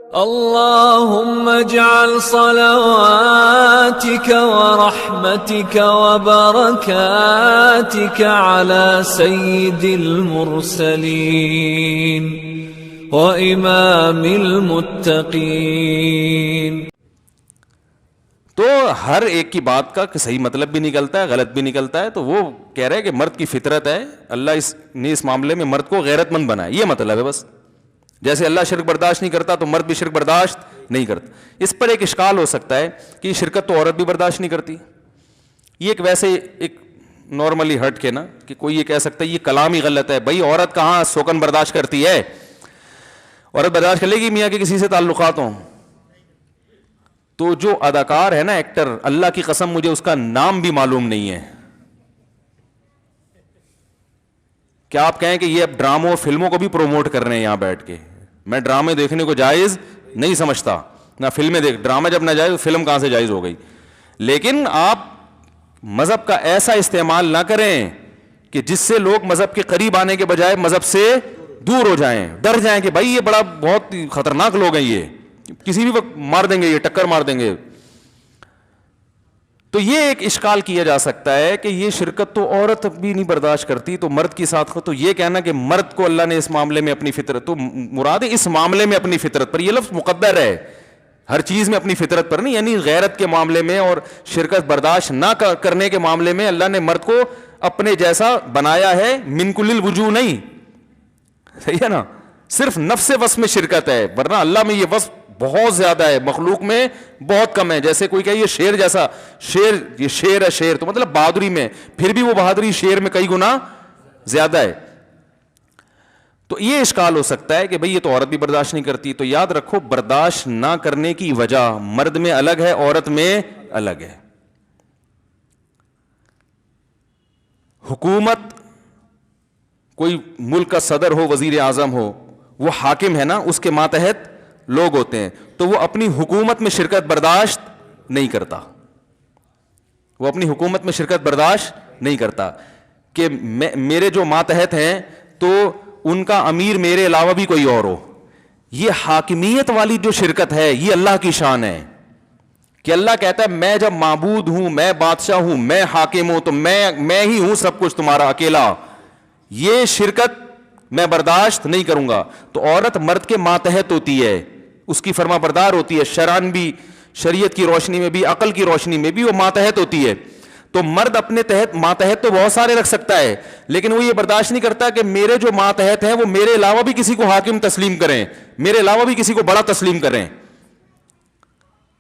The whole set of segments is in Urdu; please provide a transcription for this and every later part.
اللهم اجعل صلواتك ورحمتك وبركاتك على سيد المرسلين وإمام المتقين. تو ہر ایک کی بات کا صحیح مطلب بھی نکلتا ہے, غلط بھی نکلتا ہے. تو وہ کہہ رہے ہیں کہ مرد کی فطرت ہے, اللہ نے اس معاملے میں مرد کو غیرت مند بنایا, یہ مطلب ہے بس. جیسے اللہ شرک برداشت نہیں کرتا تو مرد بھی شرک برداشت نہیں کرتا. اس پر ایک اشکال ہو سکتا ہے کہ شرکت تو عورت بھی برداشت نہیں کرتی. یہ ایک ویسے ایک نارملی ہٹ کے نا کہ کوئی یہ کہہ سکتا ہے یہ کلام ہی غلط ہے. بھائی عورت کہاں سوکن برداشت کرتی ہے؟ عورت برداشت کر لے گی میاں کے کسی سے تعلقات ہوں. تو جو اداکار ہے نا, ایکٹر, اللہ کی قسم مجھے اس کا نام بھی معلوم نہیں ہے. کیا آپ کہیں کہ یہ اب ڈراموں فلموں کو بھی پروموٹ کر رہے ہیں یہاں بیٹھ کے؟ میں ڈرامے دیکھنے کو جائز نہیں سمجھتا, نہ فلمیں دیکھ. ڈرامہ جب نہ جائز تو فلم کہاں سے جائز ہو گئی؟ لیکن آپ مذہب کا ایسا استعمال نہ کریں کہ جس سے لوگ مذہب کے قریب آنے کے بجائے مذہب سے دور ہو جائیں, ڈر جائیں کہ بھائی یہ بڑا بہت خطرناک لوگ ہیں, یہ کسی بھی وقت مار دیں گے, یہ ٹکر مار دیں گے. تو یہ ایک اشکال کیا جا سکتا ہے کہ یہ شرکت تو عورت بھی نہیں برداشت کرتی تو مرد کی ساتھ تو یہ کہنا کہ مرد کو اللہ نے اس معاملے میں اپنی فطرت, تو مراد ہے اس معاملے میں اپنی فطرت پر, یہ لفظ مقدر ہے, ہر چیز میں اپنی فطرت پر نہیں. یعنی غیرت کے معاملے میں اور شرکت برداشت نہ کرنے کے معاملے میں اللہ نے مرد کو اپنے جیسا بنایا ہے, من کل الوجوہ نہیں. صحیح ہے نا, صرف نفس وصف میں شرکت ہے, ورنہ اللہ میں یہ وصف بہت زیادہ ہے, مخلوق میں بہت کم ہے. جیسے کوئی کہ یہ شیر جیسا, شیر یہ شیر ہے, شیر تو مطلب بہادری میں, پھر بھی وہ بہادری شیر میں کئی گنا زیادہ ہے. تو یہ اشکال ہو سکتا ہے کہ بھئی یہ تو عورت بھی برداشت نہیں کرتی. تو یاد رکھو برداشت نہ کرنے کی وجہ مرد میں الگ ہے, عورت میں الگ ہے. حکومت, کوئی ملک کا صدر ہو, وزیر اعظم ہو, وہ حاکم ہے نا, اس کے ماتحت لوگ ہوتے ہیں, تو وہ اپنی حکومت میں شرکت برداشت نہیں کرتا. وہ اپنی حکومت میں شرکت برداشت نہیں کرتا کہ میرے جو ماتحت ہیں تو ان کا امیر میرے علاوہ بھی کوئی اور ہو. یہ حاکمیت والی جو شرکت ہے یہ اللہ کی شان ہے کہ اللہ کہتا ہے میں جب معبود ہوں, میں بادشاہ ہوں, میں حاکم ہوں, تو میں ہی ہوں سب کچھ تمہارا اکیلا. یہ شرکت میں برداشت نہیں کروں گا. تو عورت مرد کے ماتحت ہوتی ہے, اس کی فرما بردار ہوتی ہے, شرعاً بھی, شریعت کی روشنی میں بھی, عقل کی روشنی میں بھی وہ ماتحت ہوتی ہے. تو مرد اپنے تحت ماتحت تو بہت سارے رکھ سکتا ہے, لیکن وہ یہ برداشت نہیں کرتا کہ میرے جو ماتحت ہیں وہ میرے علاوہ بھی کسی کو حاکم تسلیم کریں, میرے علاوہ بھی کسی کو بڑا تسلیم کریں.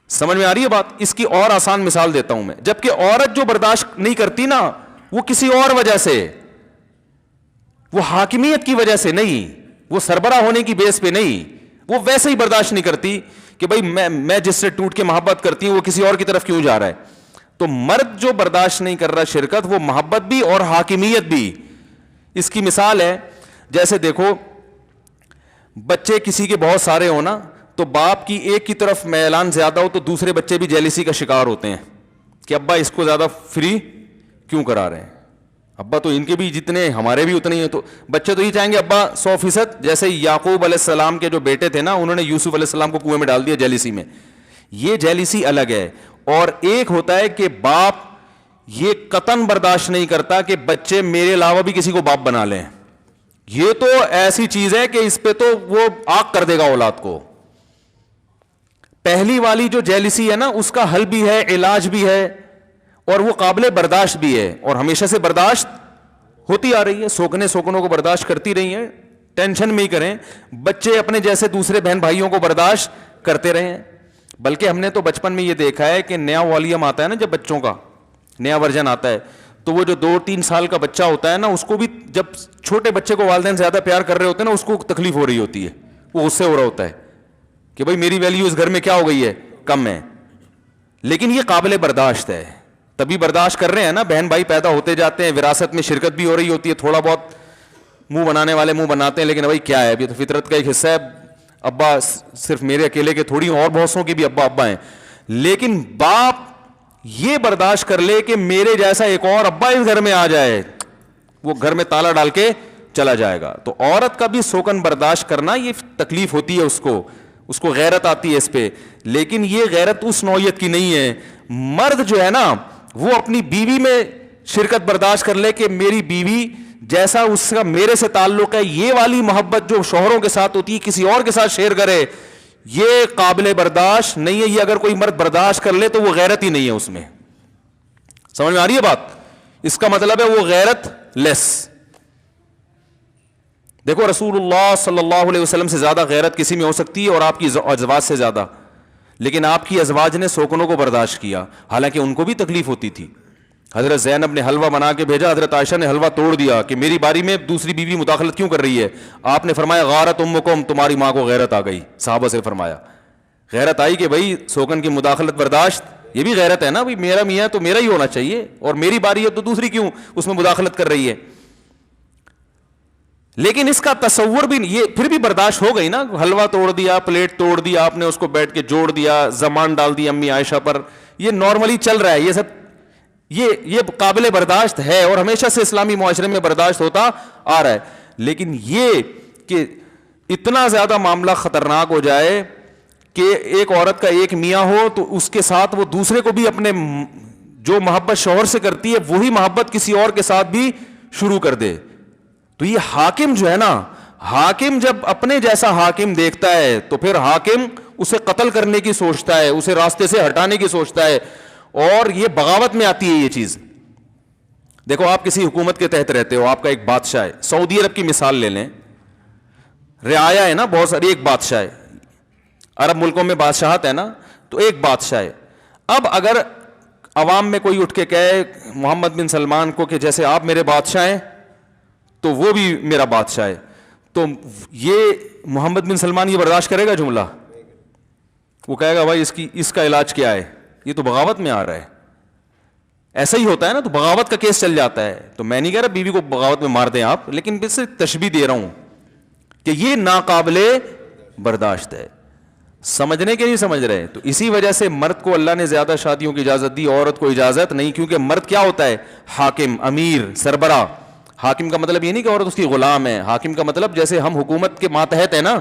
سمجھ میں آ رہی ہے بات؟ اس کی اور آسان مثال دیتا ہوں میں. جبکہ عورت جو برداشت نہیں کرتی نا, وہ کسی اور وجہ سے, وہ حاکمیت کی وجہ سے نہیں, وہ سربراہ ہونے کی بیس پہ نہیں, وہ ویسے ہی برداشت نہیں کرتی کہ بھئی میں جس سے ٹوٹ کے محبت کرتی ہوں وہ کسی اور کی طرف کیوں جا رہا ہے. تو مرد جو برداشت نہیں کر رہا شرکت, وہ محبت بھی اور حاکمیت بھی. اس کی مثال ہے, جیسے دیکھو بچے کسی کے بہت سارے ہو نا, تو باپ کی ایک کی طرف میلان زیادہ ہو تو دوسرے بچے بھی جیلیسی کا شکار ہوتے ہیں کہ ابا اس کو زیادہ فری کیوں کرا رہے ہیں, ابا تو ان کے بھی جتنے ہمارے بھی اتنے ہی ہیں. تو بچے تو یہ چاہیں گے ابا 100%, جیسے یعقوب علیہ السلام کے جو بیٹے تھے نا, انہوں نے یوسف علیہ السلام کو کنویں میں ڈال دیا جیلیسی میں. یہ جیلیسی الگ ہے. اور ایک ہوتا ہے کہ باپ یہ قطعاً برداشت نہیں کرتا کہ بچے میرے علاوہ بھی کسی کو باپ بنا لیں. یہ تو ایسی چیز ہے کہ اس پہ تو وہ آگ کر دے گا اولاد کو. پہلی والی جو جیلیسی ہے نا, اس کا حل بھی ہے, علاج بھی ہے, اور وہ قابل برداشت بھی ہے, اور ہمیشہ سے برداشت ہوتی آ رہی ہے. سوکنوں کو برداشت کرتی رہی ہیں, ٹینشن میں ہی کریں. بچے اپنے جیسے دوسرے بہن بھائیوں کو برداشت کرتے رہے ہیں. بلکہ ہم نے تو بچپن میں یہ دیکھا ہے کہ نیا والیوم آتا ہے نا, جب بچوں کا نیا ورژن آتا ہے, تو وہ جو 2-3 سال کا بچہ ہوتا ہے نا, اس کو بھی جب چھوٹے بچے کو والدین زیادہ پیار کر رہے ہوتے ہیں نا, اس کو تکلیف ہو رہی ہوتی ہے, وہ غصے ہو رہا ہوتا ہے کہ بھائی میری ویلیو اس گھر میں کیا ہو گئی ہے, کم ہے. لیکن یہ قابل برداشت ہے, تبھی برداشت کر رہے ہیں نا. بہن بھائی پیدا ہوتے جاتے ہیں, وراثت میں شرکت بھی ہو رہی ہوتی ہے, تھوڑا بہت منہ بنانے والے منہ بناتے ہیں, لیکن بھائی کیا ہے, ابھی تو فطرت کا ایک حصہ ہے. ابا صرف میرے اکیلے کے تھوڑی, اور بہت سوں کے بھی ابا ہیں. لیکن باپ یہ برداشت کر لے کہ میرے جیسا ایک اور ابا اس گھر میں آ جائے, وہ گھر میں تالا ڈال کے چلا جائے گا. تو عورت کا بھی سوکن برداشت کرنا یہ تکلیف ہوتی ہے اس کو, اس کو غیرت آتی ہے اس پہ, لیکن یہ غیرت اس نوعیت کی نہیں ہے. مرد جو ہے نا وہ اپنی بیوی میں شرکت برداشت کر لے کہ میری بیوی جیسا اس کا میرے سے تعلق ہے, یہ والی محبت جو شوہروں کے ساتھ ہوتی ہے کسی اور کے ساتھ شیئر کرے, یہ قابل برداشت نہیں ہے. یہ اگر کوئی مرد برداشت کر لے تو وہ غیرت ہی نہیں ہے اس میں. سمجھ میں آ رہی ہے بات؟ اس کا مطلب ہے وہ غیرت لیس. دیکھو رسول اللہ صلی اللہ علیہ وسلم سے زیادہ غیرت کسی میں ہو سکتی ہے اور آپ کی ازواج سے زیادہ, لیکن آپ کی ازواج نے سوکنوں کو برداشت کیا, حالانکہ ان کو بھی تکلیف ہوتی تھی. حضرت زینب نے حلوہ بنا کے بھیجا, حضرت عائشہ نے حلوہ توڑ دیا کہ میری باری میں دوسری بیوی مداخلت کیوں کر رہی ہے. آپ نے فرمایا غارت امکم, تمہاری ماں کو غیرت آ گئی. صحابہ سے فرمایا غیرت آئی کہ بھائی سوکن کی مداخلت برداشت, یہ بھی غیرت ہے نا, بھائی میرا میاں تو میرا ہی ہونا چاہیے اور میری باری ہے تو دوسری کیوں اس میں مداخلت کر رہی ہے. لیکن اس کا تصور بھی یہ پھر بھی برداشت ہو گئی نا, حلوہ توڑ دیا, پلیٹ توڑ دیا, آپ نے اس کو بیٹھ کے جوڑ دیا, زمان ڈال دی امی عائشہ پر, یہ نارملی چل رہا ہے. یہ سب یہ قابل برداشت ہے اور ہمیشہ سے اسلامی معاشرے میں برداشت ہوتا آ رہا ہے. لیکن یہ کہ اتنا زیادہ معاملہ خطرناک ہو جائے کہ ایک عورت کا ایک میاں ہو تو اس کے ساتھ وہ دوسرے کو بھی اپنے جو محبت شوہر سے کرتی ہے وہی محبت کسی اور کے ساتھ بھی شروع کر دے. تو یہ حاکم جو ہے نا, حاکم جب اپنے جیسا حاکم دیکھتا ہے تو پھر حاکم اسے قتل کرنے کی سوچتا ہے, اسے راستے سے ہٹانے کی سوچتا ہے, اور یہ بغاوت میں آتی ہے یہ چیز. دیکھو آپ کسی حکومت کے تحت رہتے ہو, آپ کا ایک بادشاہ ہے, سعودی عرب کی مثال لے لیں, رعایا ہے نا بہت ساری, ایک بادشاہ ہے. عرب ملکوں میں بادشاہت ہے نا, تو ایک بادشاہ ہے. اب اگر عوام میں کوئی اٹھ کے کہے محمد بن سلمان کو کہ جیسے آپ میرے بادشاہ ہیں تو وہ بھی میرا بادشاہ ہے, تو یہ محمد بن سلمان یہ برداشت کرے گا جملہ؟ وہ کہے گا بھائی اس کا علاج کیا ہے, یہ تو بغاوت میں آ رہا ہے. ایسا ہی ہوتا ہے نا, تو بغاوت کا کیس چل جاتا ہے. تو میں نہیں کہہ رہا بیوی کو بغاوت میں مار دیں آپ, لیکن اس سے تشبیہ دے رہا ہوں کہ یہ ناقابل برداشت ہے. سمجھنے کے نہیں سمجھ رہے. تو اسی وجہ سے مرد کو اللہ نے زیادہ شادیوں کی اجازت دی, عورت کو اجازت نہیں, کیونکہ مرد کیا ہوتا ہے؟ حاکم, امیر, سربراہ. حاکم کا مطلب یہ نہیں کہ عورت اس کی غلام ہے. حاکم کا مطلب جیسے ہم حکومت کے ماتحت ہیں نا,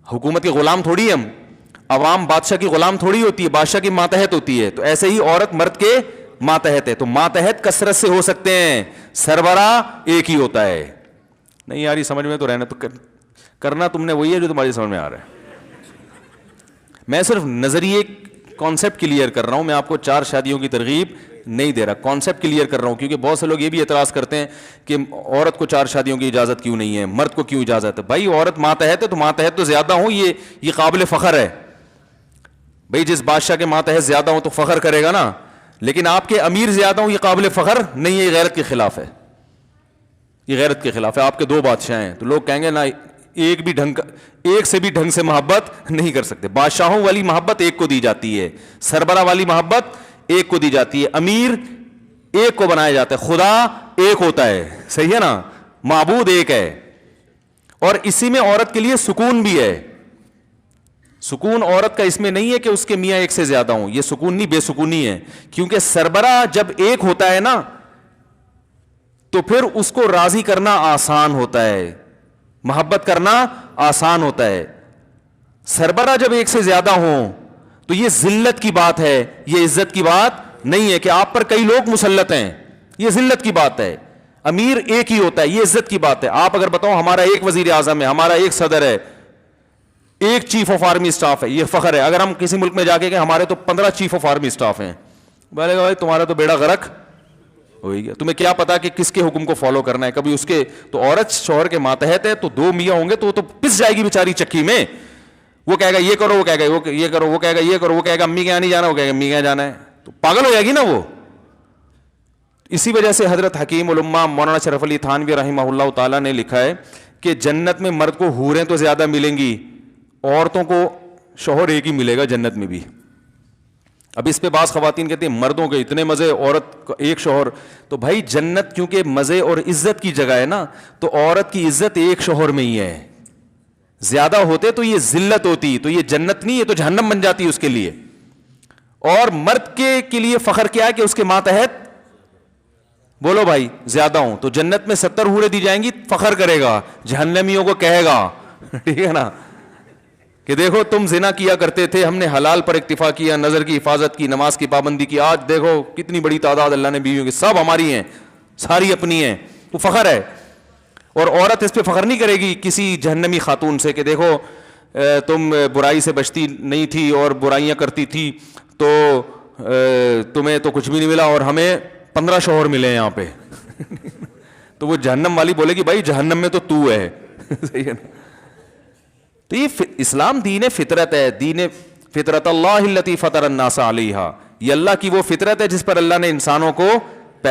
حکومت کے غلام تھوڑی ہم, عوام بادشاہ کی غلام تھوڑی ہوتی ہے, بادشاہ کی ماتحت ہوتی ہے. تو ایسے ہی عورت مرد کے ماتحت ہے. تو ماتحت کثرت سے ہو سکتے ہیں, سربراہ ایک ہی ہوتا ہے. نہیں یار یہ سمجھ میں تو رہنا, تو کرنا تم نے وہی ہے جو تمہاری سمجھ میں آ رہا ہے. میں صرف نظریے کانسیپٹ کلیئر کر رہا ہوں, میں آپ کو 4 شادیوں کی ترغیب نہیں دے رہا, کانسیپٹ کلیئر کر رہا ہوں. کیونکہ بہت سے لوگ یہ بھی اعتراض کرتے ہیں کہ عورت کو 4 شادیوں کی اجازت کیوں نہیں ہے, مرد کو کیوں اجازت ہے. بھائی عورت ماتحت ہے تو ماتحت تو زیادہ ہوں, یہ قابل فخر ہے. بھائی جس بادشاہ کے ماتحت زیادہ ہوں تو فخر کرے گا نا, لیکن آپ کے امیر زیادہ ہوں یہ قابل فخر نہیں ہے, یہ غیرت کے خلاف ہے. یہ غیرت کے خلاف ہے. آپ کے 2 بادشاہ ہیں تو لوگ کہیں گے نا ایک سے بھی ڈھنگ سے محبت نہیں کر سکتے. بادشاہوں والی محبت ایک کو دی جاتی ہے, سربراہ والی محبت ایک کو دی جاتی ہے, امیر ایک کو بنایا جاتا ہے, خدا ایک ہوتا ہے. صحیح ہے نا, معبود ایک ہے. اور اسی میں عورت کے لیے سکون بھی ہے. سکون عورت کا اس میں نہیں ہے کہ اس کے میاں ایک سے زیادہ ہوں, یہ سکون نہیں, بے سکونی ہے. کیونکہ سربراہ جب ایک ہوتا ہے نا تو پھر اس کو راضی کرنا آسان ہوتا ہے, محبت کرنا آسان ہوتا ہے. سربراہ جب ایک سے زیادہ ہوں تو یہ ذلت کی بات ہے, یہ عزت کی بات نہیں ہے کہ آپ پر کئی لوگ مسلط ہیں, یہ ذلت کی بات ہے. امیر ایک ہی ہوتا ہے, یہ عزت کی بات ہے. آپ اگر بتاؤ ہمارا ایک وزیر اعظم ہے, ہمارا ایک صدر ہے, ایک چیف آف آرمی اسٹاف ہے, یہ فخر ہے. اگر ہم کسی ملک میں جا کے کہ ہمارے تو 15 چیف آف آرمی اسٹاف ہیں, بولے گا بھائی تمہارا تو بیڑا غرق ہو گیا, تمہیں کیا پتا کہ کس کے حکم کو فالو کرنا ہے. کبھی اس کے تو عورت شوہر کے ماتحت ہے تو 2 میاں ہوں گے تو وہ تو پس جائے گی بیچاری چکی میں. وہ کہے گا یہ کرو, وہ کہے گا یہ کرو, وہ کہے گا یہ کرو, وہ کہے گا امی کے یہاں نہیں جانا, وہ کہے گا امی کے یہاں جانا ہے, تو پاگل ہو جائے گی نا وہ. اسی وجہ سے حضرت حکیم الامہ مولانا شرف علی تھانوی رحمہ اللہ تعالیٰ نے لکھا ہے کہ جنت میں مرد کو حوریں تو زیادہ ملیں گی, عورتوں کو شوہر ایک ہی ملے گا جنت میں بھی. اب اس پہ بعض خواتین کہتے ہیں مردوں کے اتنے مزے, عورت کا ایک شوہر. تو بھائی جنت کیونکہ مزے اور عزت کی جگہ ہے نا, تو عورت کی عزت ایک شوہر میں ہی ہے. زیادہ ہوتے تو یہ ذلت ہوتی, تو یہ جنت نہیں, یہ تو جہنم بن جاتی اس کے لیے. اور مرد کے لیے فخر کیا ہے کہ اس کے ماتحت بولو بھائی زیادہ ہوں, تو جنت میں 70 حوریں دی جائیں گی, فخر کرے گا, جہنمیوں کو کہے گا ٹھیک ہے نا. کہ دیکھو تم زنا کیا کرتے تھے, ہم نے حلال پر اکتفا کیا, نظر کی حفاظت کی, نماز کی پابندی کی, آج دیکھو کتنی بڑی تعداد اللہ نے بیویوں کی, سب ہماری ہیں, ساری اپنی ہیں, وہ فخر ہے. اور عورت اس پہ فخر نہیں کرے گی کسی جہنمی خاتون سے کہ دیکھو تم برائی سے بچتی نہیں تھی اور برائیاں کرتی تھی تو تمہیں تو کچھ بھی نہیں ملا اور ہمیں 15 شوہر ملے ہیں یہاں پہ. تو وہ جہنم والی بولے گی بھائی جہنم میں تو ہے. صحیح ہے نا. تو یہ اسلام دین فطرت ہے, دین فطرت اللہ التی فطر الناس علیہا, یہ اللہ کی وہ فطرت ہے جس پر اللہ نے انسانوں کو